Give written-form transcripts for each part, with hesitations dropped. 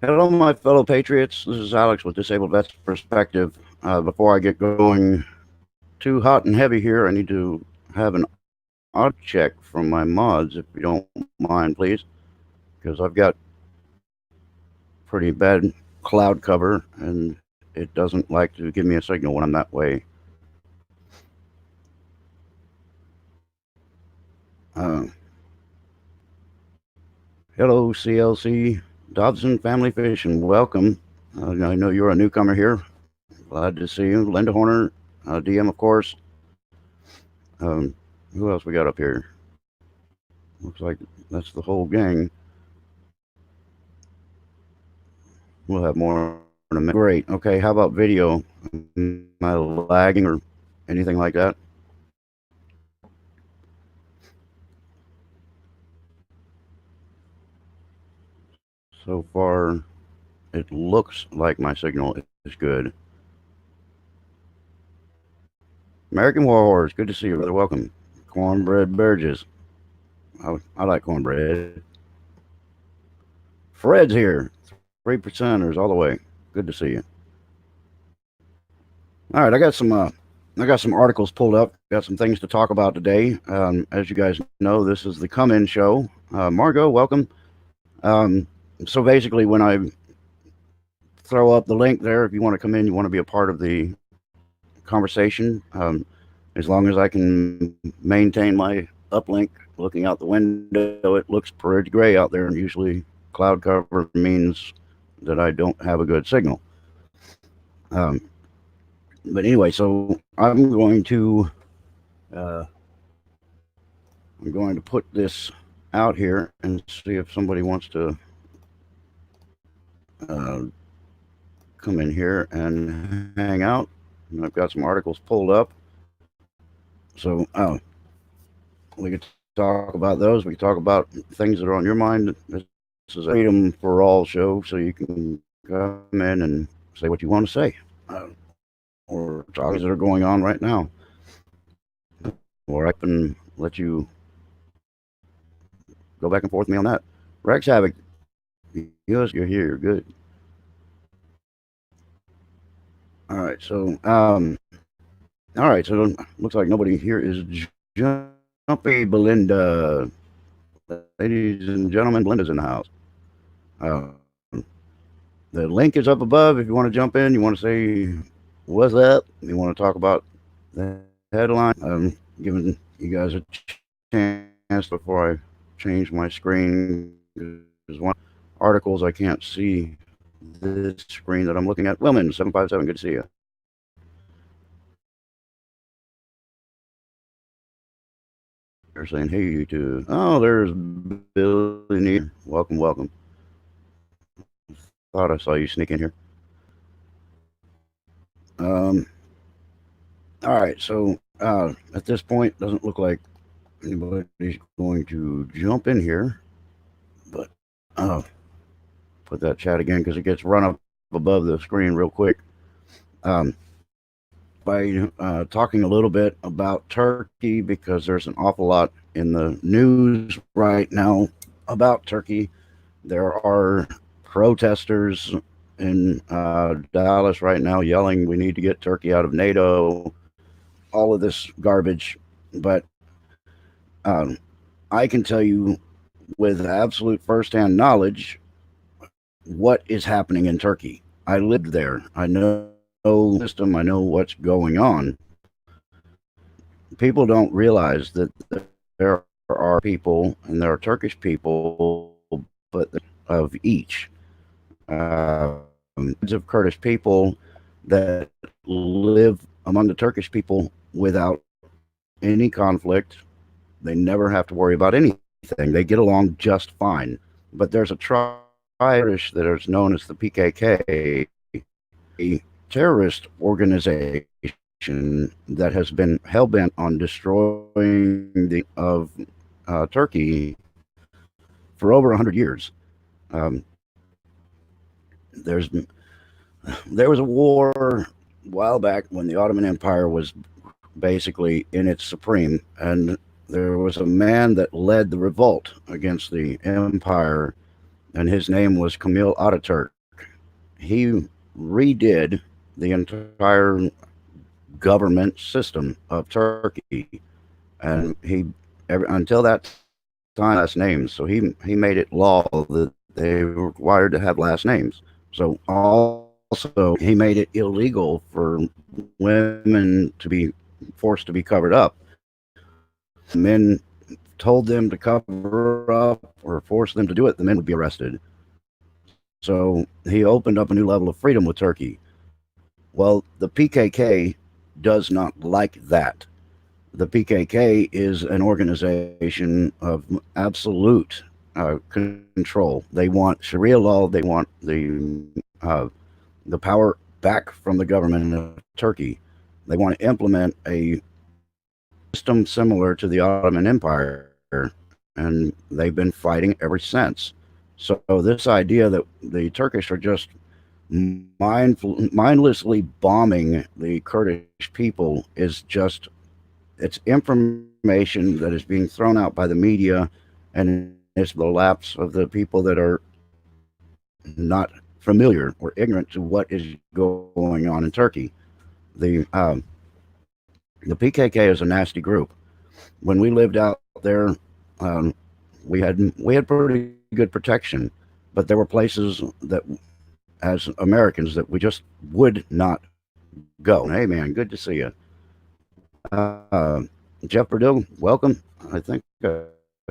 Hello, my fellow patriots. This is Alex with Disabled Vets Perspective. Before I get going too hot and heavy here, I need to have an audio check from my mods, if you don't mind, please, because I've got pretty bad cloud cover and it doesn't like to give me a signal when I'm that way. Uh, Hello, CLC Dobson Family Fishing. Welcome. I know you're a newcomer here. Glad to see you. Linda Horner, DM, of course. Um, who else we got up here? Looks like that's the whole gang. We'll have more in a minute. Great. Okay, how about video? Am I lagging or anything like that? So far, it looks like my signal is good. American War Horse, good to see you, brother. Welcome. Cornbread Burgess. I like cornbread. Fred's here. 3%ers all the way. Good to see you. All right, I got some articles pulled up. Got some things to talk about today. As you guys know, this is the come-in show. Margot, welcome. Um, so basically, when I throw up the link there, if you want to come in, you want to be a part of the conversation. As long as I can maintain my uplink looking out the window, it looks pretty gray out there, and usually cloud cover means that I don't have a good signal. Um, but anyway, so uh, I'm going to put this out here and see if somebody wants to uh, come in here and hang out. And I've got some articles pulled up, so we could talk about those. We could talk about things that are on your mind. This is a freedom for all show, so you can come in and say what you want to say, or topics that are going on right now, or I can let you go back and forth with me on that. Rex Havoc, yes, you're here. You're good. All right, so looks like nobody here is jumpy Belinda. Ladies and gentlemen, Belinda's in the house. Um, the link is up above. If you want to jump in, you want to say what's up, you want to talk about the headline. Giving you guys a chance before I change my screen. There's one articles I can't see this screen that I'm looking at. Wilman 757, good to see you. They're saying, hey, you two. Oh, there's Billy Neer. Welcome, welcome. Thought I saw you sneak in here. Um, all right, so at this point, doesn't look like anybody's going to jump in here, but put that chat again because it gets run up above the screen real quick. Um, by talking a little bit about Turkey because there's an awful lot in the news right now about Turkey. There are protesters in Dallas right now yelling, we need to get Turkey out of NATO, all of this garbage. But um, I can tell you with absolute firsthand knowledge what is happening in Turkey. I lived there. I know the system. I know what's going on. People don't realize that there are people, and there are Turkish people, but of each. Of Kurdish people that live among the Turkish people without any conflict. They never have to worry about anything. They get along just fine. But there's a tribe that is known as the PKK, a terrorist organization that has been hell bent on destroying the of Turkey for over 100 years. Um, there's there was a war a while back when the Ottoman Empire was basically in its supreme, and there was a man that led the revolt against the empire and his name was Camille Ataturk. He redid the entire government system of Turkey, and until that time last names. So he made it law that they were required to have last names. So also he made it illegal for women to be forced to be covered up. If men told them to cover up or forced them to do it, the men would be arrested. So he opened up a new level of freedom with Turkey. Well, the PKK does not like that. The PKK is an organization of absolute control. They want Sharia law. They want the power back from the government of Turkey. They want to implement a system similar to the Ottoman Empire, and they've been fighting ever since. So this idea that the Turkish are just mindlessly bombing the Kurdish people is just it's information that is being thrown out by the media, and it's the lapse of the people that are not familiar or ignorant to what is going on in Turkey. The the PKK is a nasty group. When we lived out there, um, we had pretty good protection, but there were places that, as Americans, that we just would not go. Hey, man, good to see you. Jeff Perdue, welcome. I think I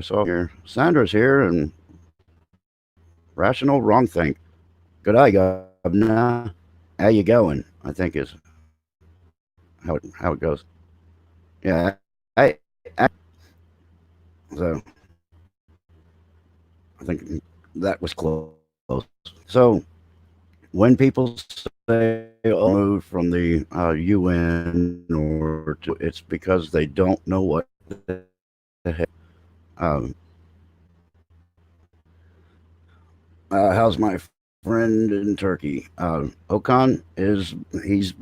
saw here. Sandra's here, and Rational Wrong Think. Good eye, Governor. How you going? I think is how it goes. Yeah, so I think that was close. So when people say, "Oh, moved from the UN," or it's because they don't know what the heck is going on. How's my friend in Turkey? Okan he's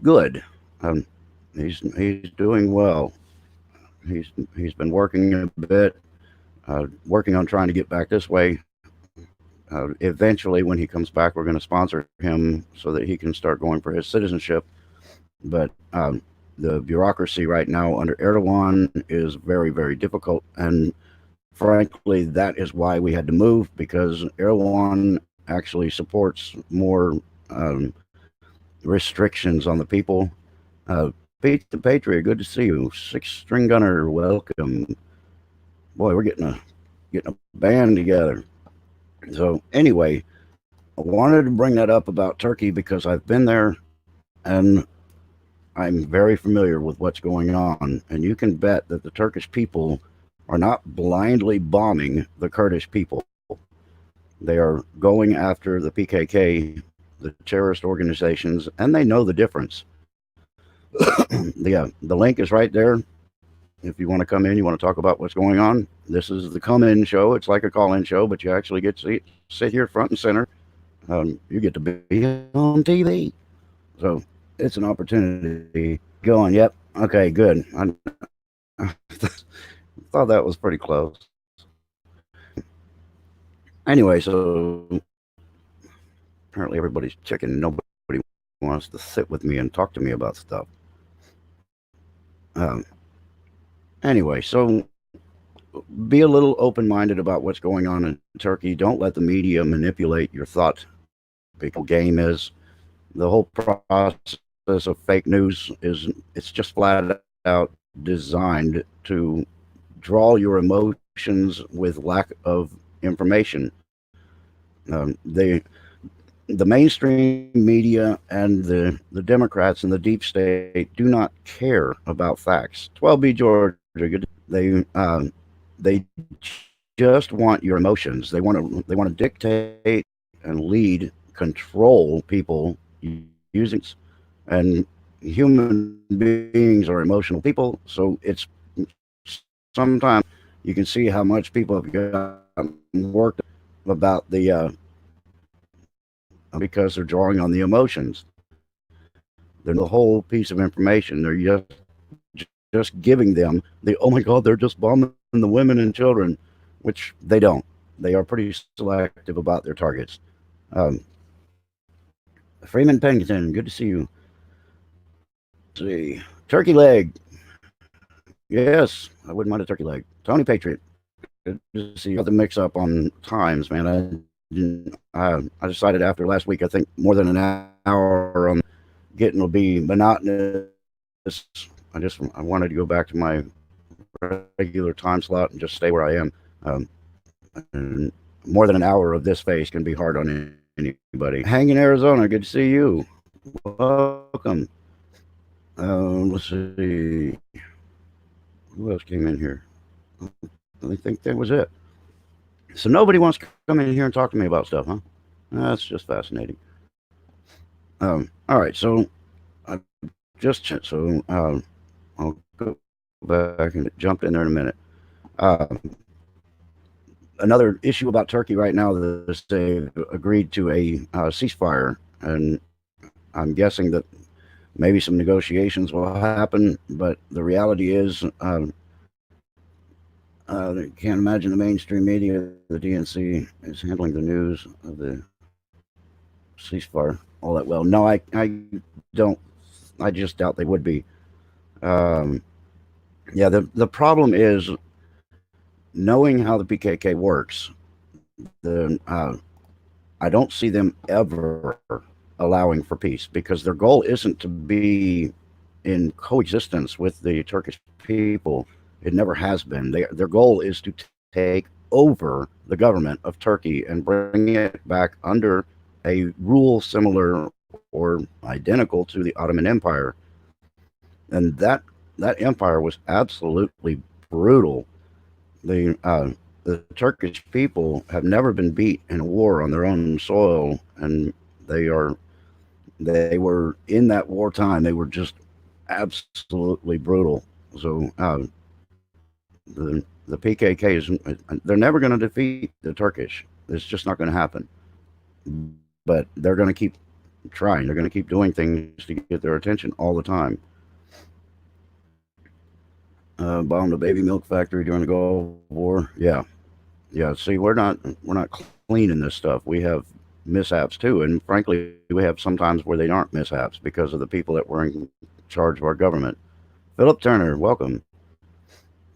good. Um, he's doing well. He's been working a bit, working on trying to get back this way. Eventually, when he comes back, we're going to sponsor him so that he can start going for his citizenship. But the bureaucracy right now under Erdogan is very, very difficult. And frankly, that is why we had to move, because Erdogan actually supports more restrictions on the people. Pete the Patriot, good to see you. Six String Gunner, welcome. Boy, we're getting a band together. So anyway, I wanted to bring that up about Turkey because I've been there and I'm very familiar with what's going on. And you can bet that the Turkish people are not blindly bombing the Kurdish people. They are going after the PKK, the terrorist organizations, and they know the difference. The link is right there. If you want to come in, you want to talk about what's going on. This is the come-in show. It's like a call-in show, but you actually get to sit here front and center. You get to be on TV. So it's an opportunity. Going, yep. Okay, good. I thought that was pretty close. Anyway, so apparently everybody's checking. Nobody wants to sit with me and talk to me about stuff. Um, anyway, so be a little open-minded about what's going on in Turkey. Don't let the media manipulate your thought. Because game is the whole process of fake news it's just flat out designed to draw your emotions with lack of information. The mainstream media and the Democrats and the deep state do not care about facts. 12B Georgia, they just want your emotions. They want to dictate and lead, control people using, and human beings are emotional people. So it's sometimes you can see how much people have gotten worked about because they're drawing on the emotions. They're the whole piece of information. They're just giving them the, oh my God, they're just bombing the women and children, which they don't. they are pretty selective about their targets. Um, Freeman Pennington, good to see you. Let's see, turkey leg. Yes, I wouldn't mind a turkey leg. Tony Patriot, good to see you. Got the mix up on times, man. I decided after last week, I think more than an hour on getting will be monotonous. I wanted to go back to my regular time slot and just stay where I am. Um, and more than an hour of this face can be hard on anybody. Hang in Arizona, good to see you. Welcome. Let's see. Who else came in here? I think that was it. So nobody wants to come in here and talk to me about stuff, huh? That's just fascinating. All right, so I just I'll go back and jump in there in a minute. Um, Another issue about Turkey right now is they've agreed to a ceasefire, and I'm guessing that maybe some negotiations will happen. But the reality is, I can't imagine the mainstream media, the DNC, is handling the news of the ceasefire all that well. No, I don't. I just doubt they would be. Um, yeah, the problem is knowing how the PKK works. The I don't see them ever allowing for peace because their goal isn't to be in coexistence with the Turkish people. It never has been. Their goal is to take over the government of Turkey and bring it back under a rule similar or identical to the Ottoman Empire. And that empire was absolutely brutal. The Turkish people have never been beat in a war on their own soil, and they are they were in that wartime. They were just absolutely brutal. So the PKK is they're never going to defeat the Turkish. It's just not going to happen. But they're going to keep trying. They're going to keep doing things to get their attention all the time. Bombed a baby milk factory during the Gulf War. Yeah, yeah. See, we're not cleaning this stuff. We have mishaps too, and frankly, we have sometimes where they aren't mishaps because of the people that were in charge of our government. Philip Turner, welcome.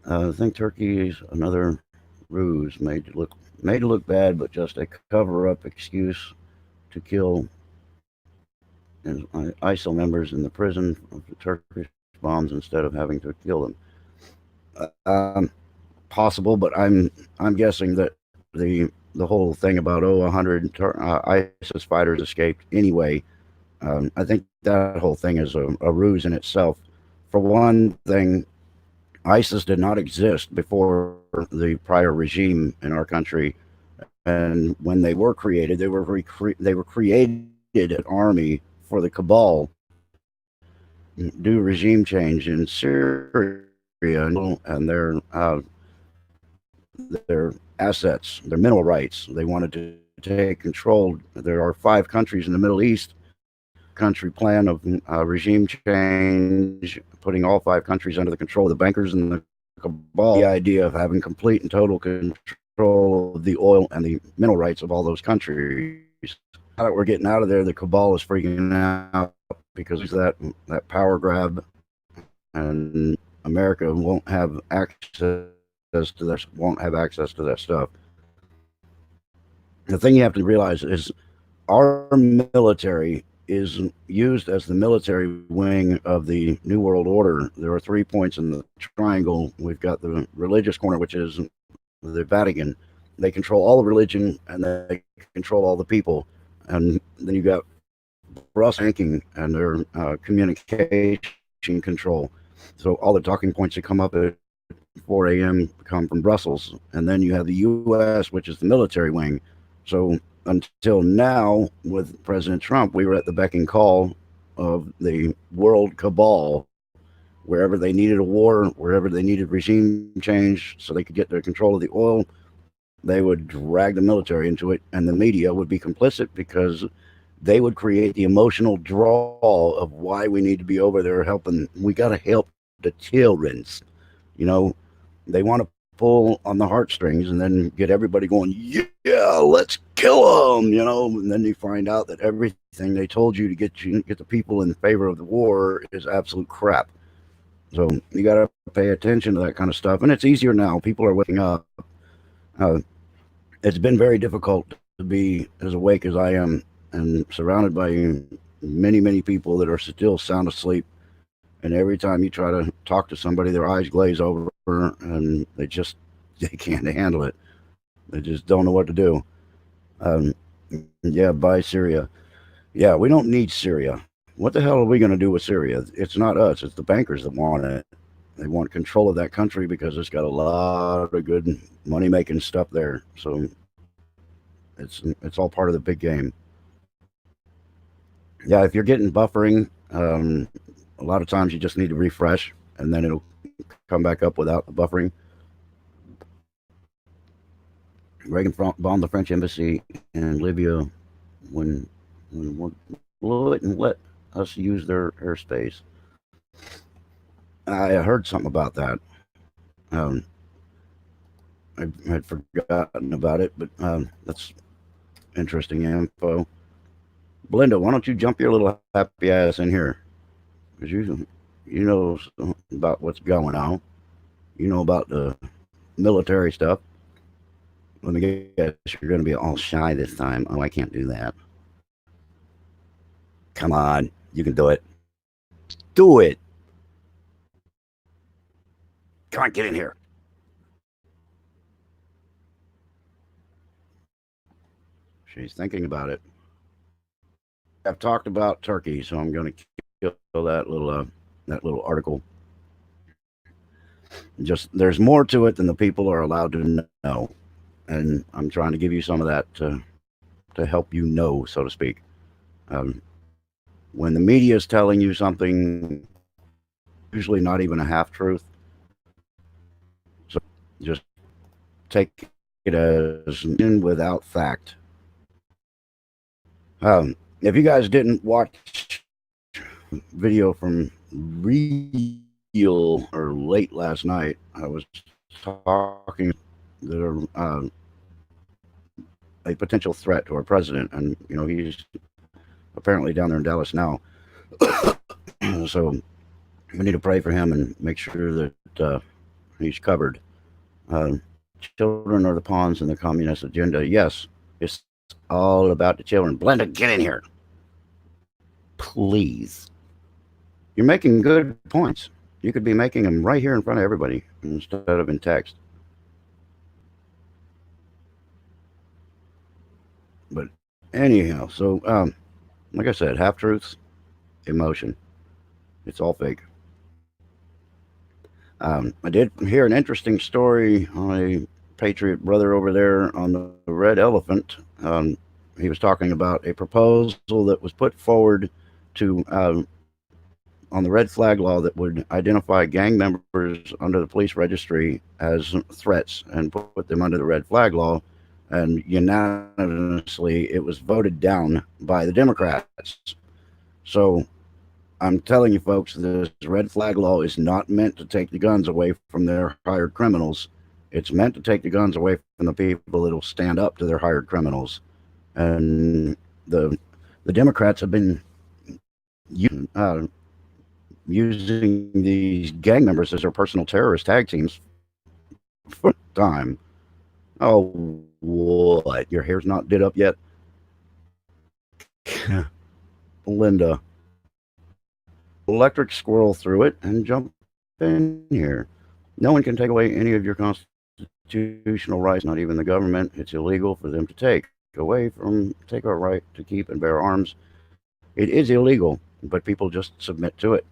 I think Turkey is another ruse made to look bad, but just a cover-up excuse to kill ISIL members in the prison of the Turkish bombs instead of having to kill them. Um, Possible, but I'm guessing that the whole thing about 100 ISIS fighters escaped anyway. I think that whole thing is a ruse in itself. For one thing, ISIS did not exist before the prior regime in our country, and when they were created, they were created an army for the cabal do regime change in Syria and their assets, their mineral rights. They wanted to take control. There are 5 countries in the Middle East. Country plan of regime change, putting all 5 countries under the control of the bankers and the cabal. The idea of having complete and total control of the oil and the mineral rights of all those countries. Now that we're getting out of there, the cabal is freaking out because that power grab, and America won't have access to that stuff. The thing you have to realize is our military is used as the military wing of the New World Order. There are 3 points in the triangle. We've got the religious corner, which is the Vatican. They control all the religion and they control all the people. And then you got Brussels banking and their communication control. So all the talking points that come up at 4 a.m. come from Brussels. And then you have the U.S., which is the military wing. So until now, with President Trump, we were at the beck and call of the world cabal. Wherever they needed a war, wherever they needed regime change so they could get their control of the oil, they would drag the military into it, and the media would be complicit because they would create the emotional draw of why we need to be over there helping. We got to help the children. You know, they want to pull on the heartstrings and then get everybody going, yeah, let's kill them, and then you find out that everything they told you to get the people in favor of the war is absolute crap. So you got to pay attention to that kind of stuff, and it's easier now. People are waking up. Uh, it's been very difficult to be as awake as I am and surrounded by many people that are still sound asleep. And every time you try to talk to somebody, their eyes glaze over and they can't handle it. They just don't know what to do. Um, yeah, buy Syria. Yeah, we don't need Syria. What the hell are we going to do with Syria? It's not us. It's the bankers that want it. They want control of that country because it's got a lot of good money making stuff there. So it's all part of the big game. Yeah, if you're getting buffering, a lot of times you just need to refresh, and then it'll come back up without the buffering. Reagan bombed the French embassy in Libya when blew it and let us use their airspace. I heard something about that. Um, I had forgotten about it, but that's interesting info. Belinda, why don't you jump your little happy ass in here? Because you know about what's going on. You know about the military stuff. Let me guess, you're going to be all shy this time. Oh, I can't do that. Come on, you can do it. Do it. Come on, get in here. She's thinking about it. I've talked about Turkey, so I'm going to kill that little article. Just there's more to it than the people are allowed to know, and I'm trying to give you some of that to help you know, so to speak. Um, when the media is telling you something, usually not even a half truth, so just take it as in without fact. If you guys didn't watch video from real or late last night, I was talking that are a potential threat to our president, and he's apparently down there in Dallas now. So we need to pray for him and make sure that he's covered. Uh, Children are the pawns in the communist agenda. Yes, it's all about the children. Blenda, get in here, please. You're making good points. You could be making them right here in front of everybody instead of in text. But anyhow, so like I said, half truths, emotion. It's all fake. I did hear an interesting story on a patriot brother over there on the red elephant. He was talking about a proposal that was put forward to on the red flag law that would identify gang members under the police registry as threats and put them under the red flag law. And unanimously, it was voted down by the Democrats. So I'm telling you, folks, this red flag law is not meant to take the guns away from their hired criminals. It's meant to take the guns away from the people that will stand up to their hired criminals. And the Democrats have been using these gang members as their personal terrorist tag teams for time. Oh, what? Your hair's not did up yet? Linda. Electric squirrel through it and jump in here. No one can take away any of your constitutional rights, not even the government. It's illegal for them to take our right to keep and bear arms. It is illegal, but people just submit to it.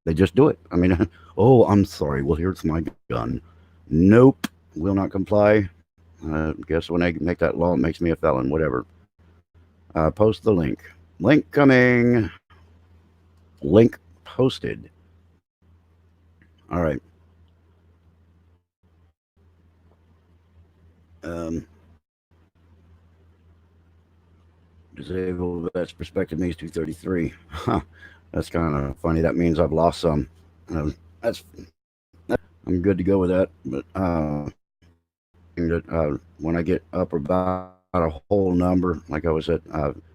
They just do it. I mean, oh, I'm sorry. Well, here's my gun. Nope, will not comply. Guess when they make that law, it makes me a felon. Whatever. Post the link. Link coming. Link posted. All right. Um, Disabled vets perspective means 233. Huh. That's kind of funny. That means I've lost some. That's I'm good to go with that. But that when I get up about a whole number, like I was at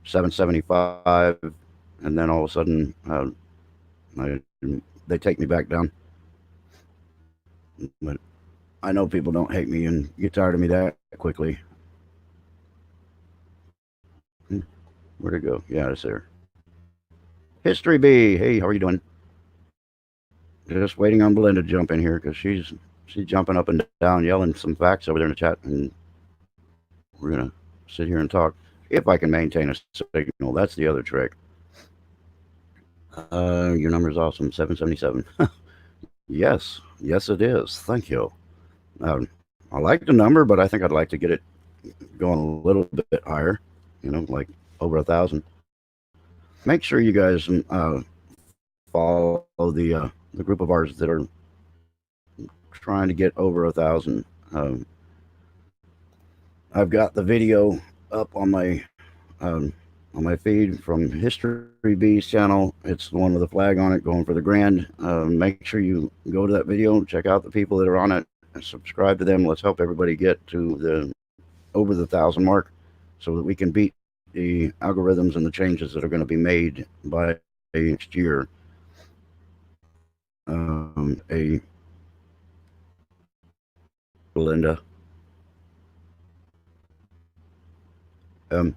775, and then all of a sudden I, they take me back down. But I know people don't hate me and get tired of me that quickly. Hmm, where'd it go? Yeah, it's there. History B. Hey, how are you doing? Just waiting on Belinda to jump in here because she's jumping up and down, yelling some facts over there in the chat, and we're gonna sit here and talk. If I can maintain a signal, that's the other trick. Your number is awesome, 777. Yes, it is. Thank you. I like the number, but I think I'd like to get it going a little bit higher. Like over 1,000. Make sure you guys follow the group of ours that are trying to get over 1,000. I've got the video up on my feed from History B's channel. It's the one with the flag on it, going for the grand. Make sure you go to that video, check out the people that are on it, and subscribe to them. Let's help everybody get to the over the 1,000 mark, so that we can beat the algorithms and the changes that are going to be made by next year. A Belinda. Um,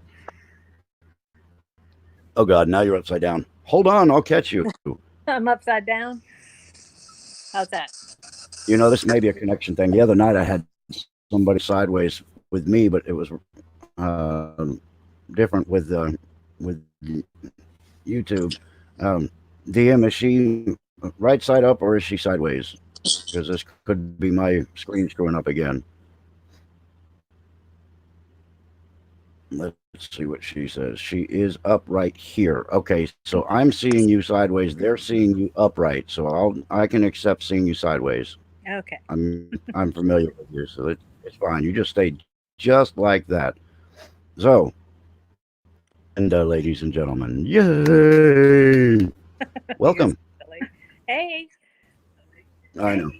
oh God, now you're upside down. Hold on, I'll catch you. I'm upside down. How's that? This may be a connection thing. The other night I had somebody sideways with me, but it was um, different with YouTube. DM, is she right side up or is she sideways? Because this could be my screen screwing up again. Let's see what she says. She is upright here. Okay, so I'm seeing you sideways. They're seeing you upright. So I can accept seeing you sideways. Okay. I'm familiar with you, so it's fine. You just stay just like that. So, Belinda, ladies and gentlemen, yay! You're Welcome. silly. Hey. I know.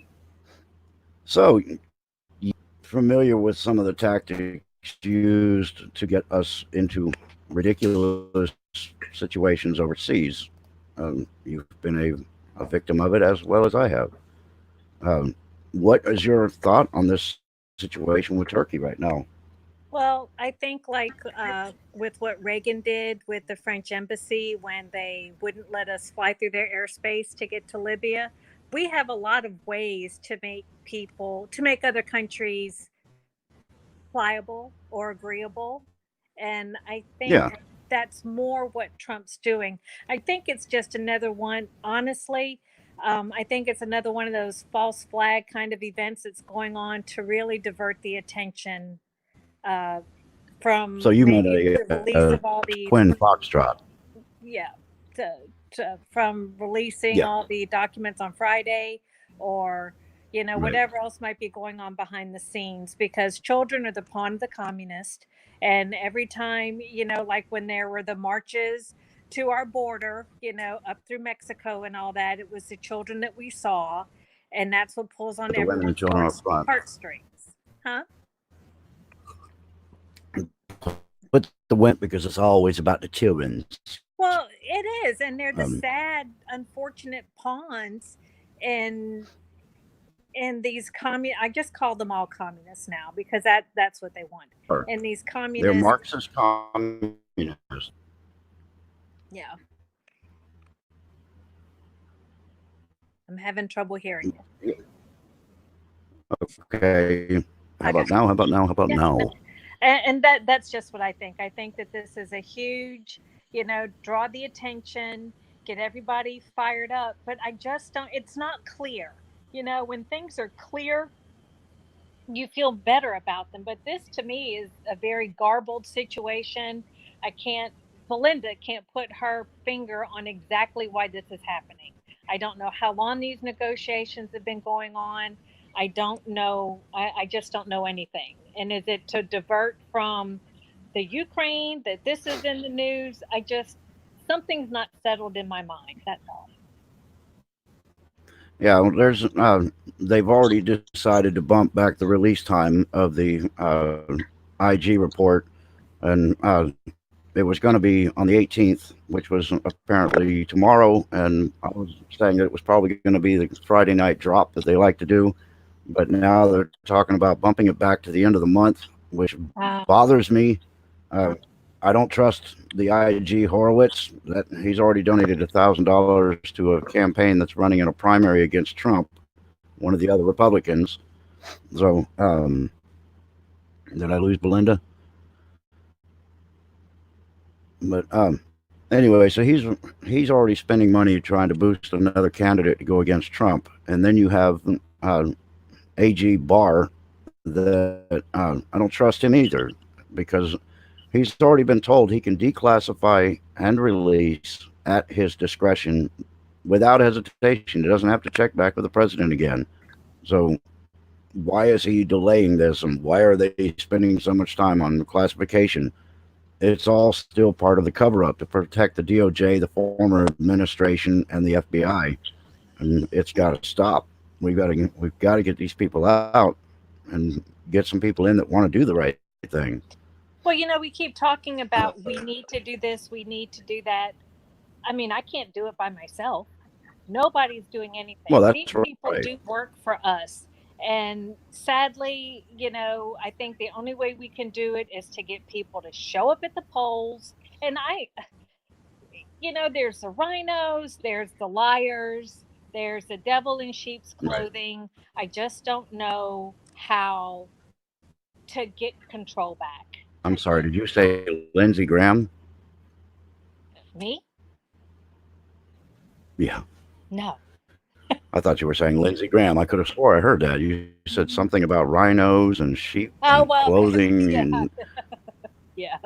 So, familiar with some of the tactics used to get us into ridiculous situations overseas. You've been a victim of it as well as I have. Um, what is your thought on this situation with Turkey right now? Well, I think like with what Reagan did with the French embassy when they wouldn't let us fly through their airspace to get to Libya, we have a lot of ways to make other countries pliable or agreeable. And I think Yeah, that's more what Trump's doing. I think it's just another one, honestly. I think it's another one of those false flag kind of events that's going on to really divert the attention uh, so from you meant maybe the a release of all twin the foxtrot. yeah to, from Yeah, releasing all the documents on Friday, or right. whatever else might be going on behind the scenes, because children are the pawn of the communist. And every time, like when there were the marches to our border, up through Mexico and all that, it was the children that we saw, and that's what pulls on Put the women and everyone's children up front. heartstrings. Huh? Put the women because it's always about the children. Well, it is, and they're the Um, sad, unfortunate pawns in these I just call them all communists now, because that's what they want. or And these they're communists, Marxist communists. yeah, I'm having trouble hearing you. Okay. How Okay. about now? How about now? How about Yeah. now? And that's just what I think. I think that this is a huge, draw the attention, get everybody fired up, but I just don't, it's not clear. When things are clear, you feel better about them. But this to me is a very garbled situation. I can't, Belinda can't put her finger on exactly why this is happening. I don't know how long these negotiations have been going on. I don't know. I just don't know anything. And is it to divert from the Ukraine that this is in the news? Something's not settled in my mind. That's all. Yeah, well, there's they've already decided to bump back the release time of the IG report, and it was going to be on the 18th, which was apparently tomorrow, and I was saying that it was probably going to be the Friday night drop that they like to do, but now they're talking about bumping it back to the end of the month, which Uh, bothers me. Uh, I don't trust the IG Horowitz. That he's already donated $1,000 to a campaign that's running in a primary against Trump, one of the other Republicans. So, did I lose Belinda? But anyway, so he's already spending money trying to boost another candidate to go against Trump, and then you have AG Barr that I don't trust him either because he's already been told he can declassify and release at his discretion without hesitation. He doesn't have to check back with the president again. So why is he delaying this, and why are they spending so much time on classification? It's all still part of the cover up to protect the DOJ, the former administration, and the FBI, and it's got to stop. We've got to get these people out and get some people in that want to do the right thing. well, we keep talking about we need to do this, we need to do that. I mean, I can't do it by myself. Nobody's doing Well, anything. that's These right. people do work for us. And sadly, I think the only way we can do it is to get people to show up at the polls. And there's the rhinos, there's the liars, there's the devil in sheep's Right. clothing. I just don't know how to get control back. I'm sorry. Did you say Lindsey Graham? Me? Yeah. No. I thought you were saying Lindsey Graham. I could have swore I heard that. You said something about rhinos and sheep and Oh, well, clothing yeah, and yeah.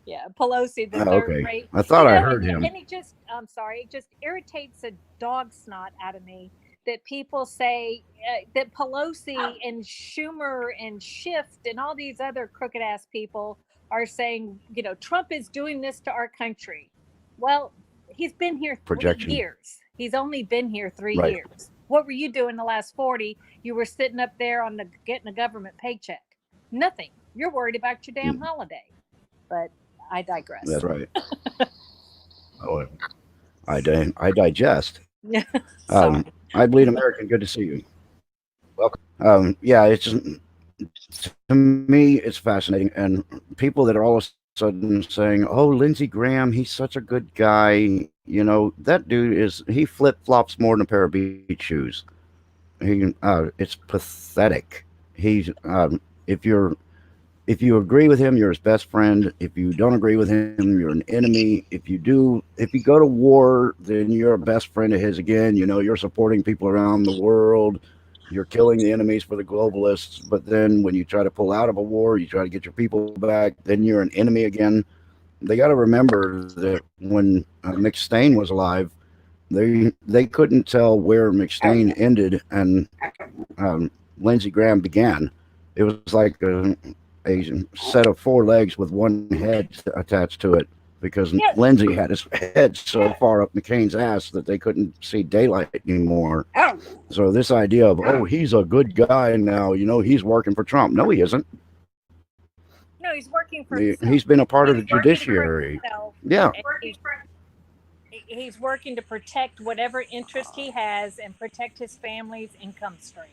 Yeah, Pelosi, the oh, third okay. rate. I thought I heard And him. it just, I'm sorry, it just irritates the dog snot out of me that people say that Pelosi and Schumer and Schiff and all these other crooked ass people are saying, Trump is doing this to our country. Well, he's been here 3 Projection. years. He's only been here 3 Right. years. What were you doing the last 40? You were sitting up there on getting a government paycheck. Nothing. You're worried about your damn Mm, holiday. But I that's digress. right. Oh, I digest. Sorry. I bleed American. Good to see you. Welcome. Yeah, it's just, to me, it's fascinating. And people that are all of a sudden saying, "Oh, Lindsey Graham, he's such a good guy." That dude he flip flops more than a pair of beach shoes. It's pathetic. He's if you're if you agree with him, you're his best friend. If you don't agree with him, you're an enemy. If you go to war, then you're a best friend of his again. You're supporting people around the world. You're killing the enemies for the globalists. But then when you try to pull out of a war, you try to get your people back, then you're an enemy again. They got to remember that when McStain was alive, they couldn't tell where McStain ended and Lindsey Graham began. It was like a set of four legs with one head attached to it because Yeah. Lindsey had his head so far up McCain's ass that they couldn't see daylight anymore. So this idea of, oh, he's a good guy now, he's working for Trump. No, he isn't. No, he's working for himself. He's been a part of the He's working for judiciary. himself. Yeah, And he's working to protect whatever interest he has and protect his family's income stream.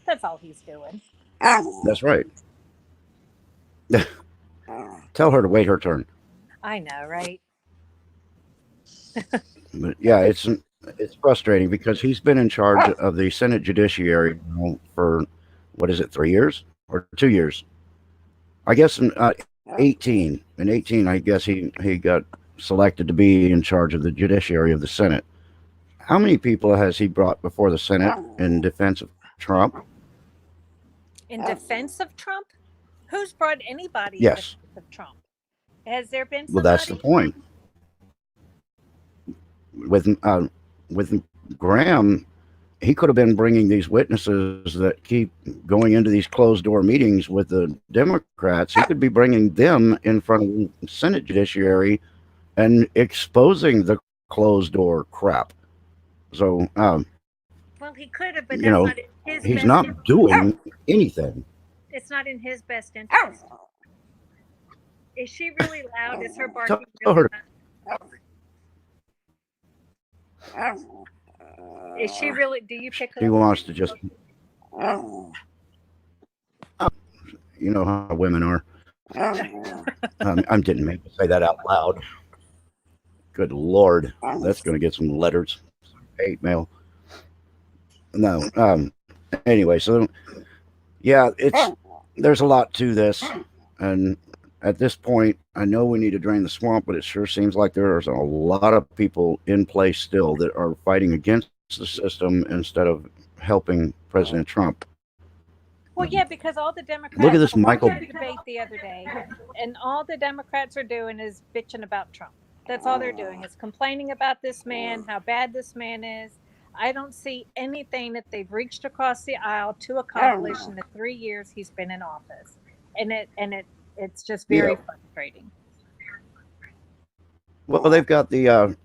That's all he's doing. that's right. Tell her to wait her turn. I know, right? But yeah, it's frustrating because he's been in charge of the Senate Judiciary for what is it, 3 years or 2 years? I guess in 18. In 18, I guess he got selected to be in charge of the Judiciary of the Senate. How many people has he brought before the Senate in defense of Trump? In defense of Trump? Who's brought anybody in Yes. defense of Trump? Has there been Well, somebody? that's the point. With Graham, he could have been bringing these witnesses that keep going into these closed door meetings with the Democrats. He could be bringing them in front of the Senate Judiciary and exposing the closed door crap. So Well, Well, he could have, but You that's know, not in his he's best not doing anything. it's not in his best interest. Is she really loud? Is her Tell barking her really loud? Is she really? Do you pick she her up? wants to just, you know how women are. I didn't mean to say that out loud. Good Lord, that's going to get some letters, hate mail. No. Anyway, so yeah, there's a lot to this, and at this point, I know we need to drain the swamp, but it sure seems like there's a lot of people in place still that are fighting against the system instead of helping President Trump. Well, yeah, because all the Look at Democrats, this, I watched Michael. the debate the other day, and all the Democrats are doing is bitching about Trump. That's all they're doing is complaining about this man, how bad this man is. I don't see anything that they've reached across the aisle to accomplish in the 3 years he's been in office, it's just Yeah. very frustrating. Well, they've got the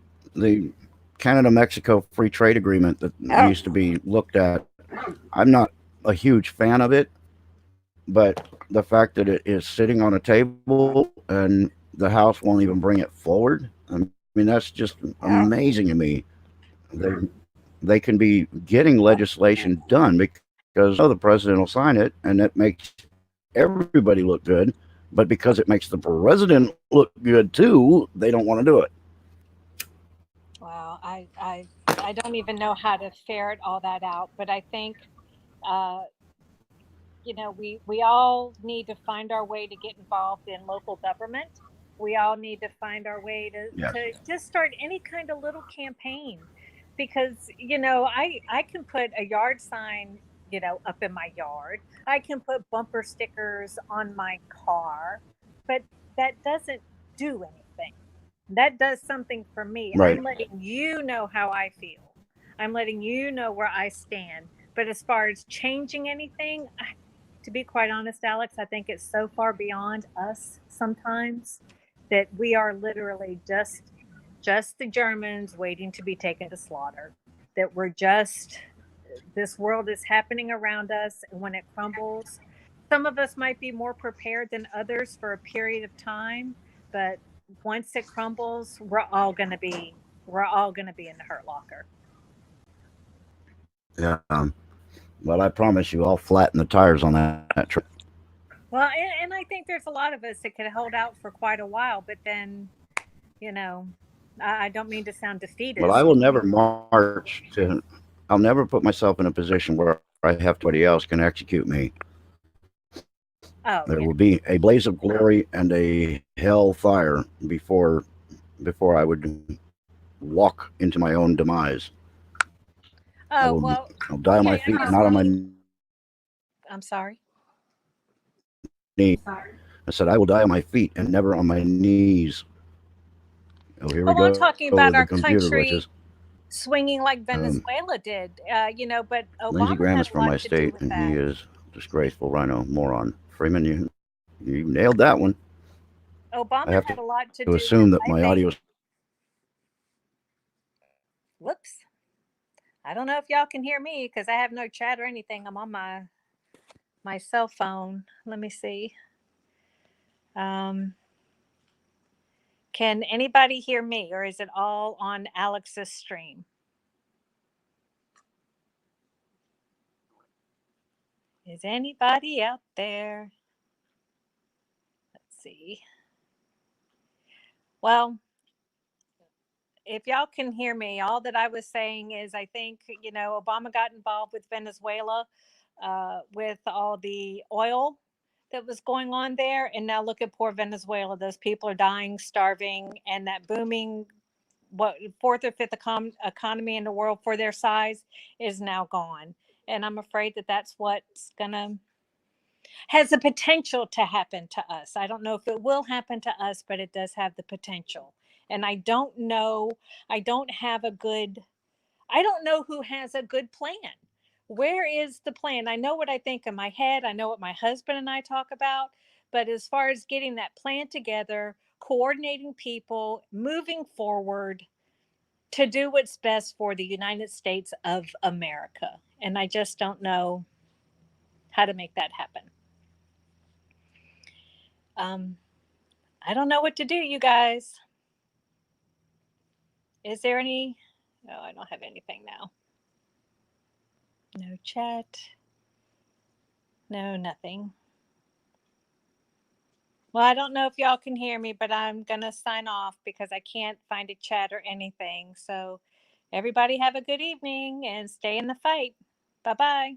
Canada Mexico free trade agreement that needs to be looked at. I'm not a huge fan of it, but the fact that it is sitting on a table and the House won't even bring it forward, I mean, that's just amazing to me. They, they can be getting legislation done because the president will sign it and it makes everybody look good. But because it makes the president look good too, they don't want to do it. Wow, I don't even know how to ferret all that out, but I think uh, we all need to find our way to get involved in local government. We all need to find our way Yes. to just start any kind of little campaign, because I can put a yard sign up in my yard. I can put bumper stickers on my car, but that doesn't do anything. That does something for me. Right. I'm letting you know how I feel. I'm letting you know where I stand. But as far as changing anything, to be quite honest, Alex, I think it's so far beyond us sometimes that we are literally just the Germans waiting to be taken to slaughter. That we're just this world is happening around us, and when it crumbles, some of us might be more prepared than others for a period of time, but once it crumbles, we're all going to be in the hurt locker. Yeah. Well, I promise you, I'll flatten the tires on that truck. Well, and I think there's a lot of us that could hold out for quite a while, but then, you know, I don't mean to sound But I defeatist. will never march to. I'll never put myself in a position where I have to somebody else can execute me. There will be Oh, a yeah. blaze of glory and a hellfire before I would walk into my own demise. I Oh, will. well, I'll die on my okay. I feet, just not on my mean, knees. I'm sorry. I said I will die on my feet and never on my knees. Oh, here we go with the Oh, I'm computer talking about glitches. our country swinging like Um, Venezuela did, but Lindsey Obama Graham is had a from my lot to do state, with and he that. is disgraceful rhino moron. Freeman, you nailed that one. I Obama have had to a lot assume to that do my with, audio I is think, whoops. I don't know if y'all can hear me because I have no chat or anything. I'm on my cell phone. Let me see. Um, can anybody hear me, or is it all on Alex's stream? Is anybody out there? Let's see. Well, if y'all can hear me, all that I was saying is I think, Obama got involved with Venezuela, with all the oil that was going on there. And now look at poor Venezuela. Those people are dying, starving, and that booming, what, fourth or fifth economy in the world for their size is now gone. And I'm afraid that that's what's going to has the potential to happen to us. I don't know if it will happen to us, but it does have the potential. And I don't know, I don't have a good, I don't know who has a good plan. Where is the plan? I know what I think in my head, I know what my husband and I talk about, but as far as getting that plan together, coordinating people, moving forward, to do what's best for the United States of America. And I just don't know how to make that happen. Um, I don't know what to do, you guys. Is there any? No, I don't have anything now. No chat. No, nothing. Well, I don't know if y'all can hear me, but I'm going to sign off because I can't find a chat or anything. So, everybody have a good evening and stay in the fight. Bye bye.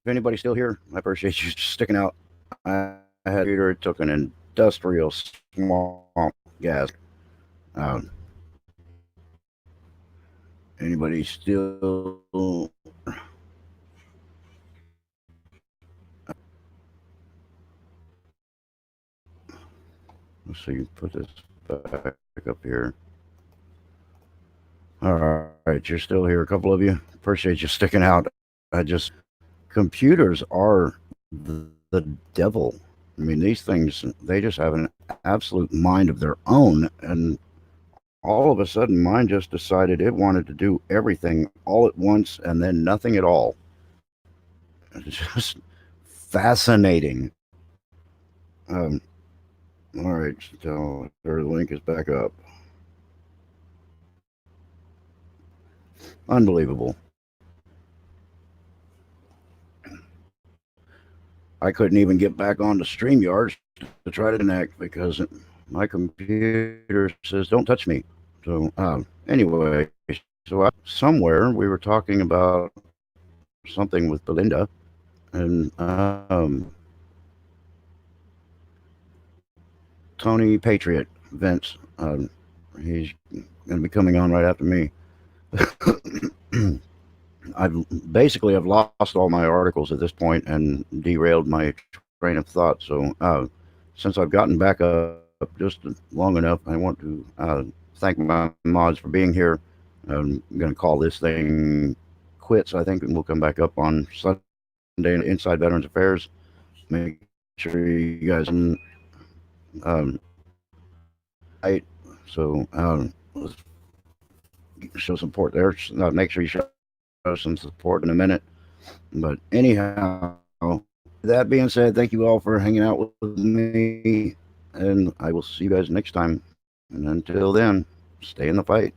anybody's still here, I appreciate you sticking out. I had a computer. It took an industrial swamp gas. Um, anybody still? Let's see. Put this back up here. All right, you're still here. A couple of you. Appreciate you sticking out. I just computers are the devil. I mean, these things, they just have an absolute mind of their own. And all of a sudden, mine just decided it wanted to do everything all at once and then nothing at all. It's just fascinating. Um, all right, so their link is back up. Unbelievable. I couldn't even get back onto StreamYard to try to connect because my computer says don't touch me. So anyway, so somewhere we were talking about something with Belinda, and Tony Patriot Vince. He's going to be coming on right after me. I've lost all my articles at this point and derailed my train of thought. So since I've gotten back up just long enough, I want to thank my mods for being here. I'm going to call this thing quits, I think, and we'll come back up on Sunday Inside Veterans Affairs. Make sure you guys right. So let's show support there. Make sure you show some support in a minute. But anyhow, that being said, thank you all for hanging out with me, and I will see you guys next time. And until then, stay in the fight.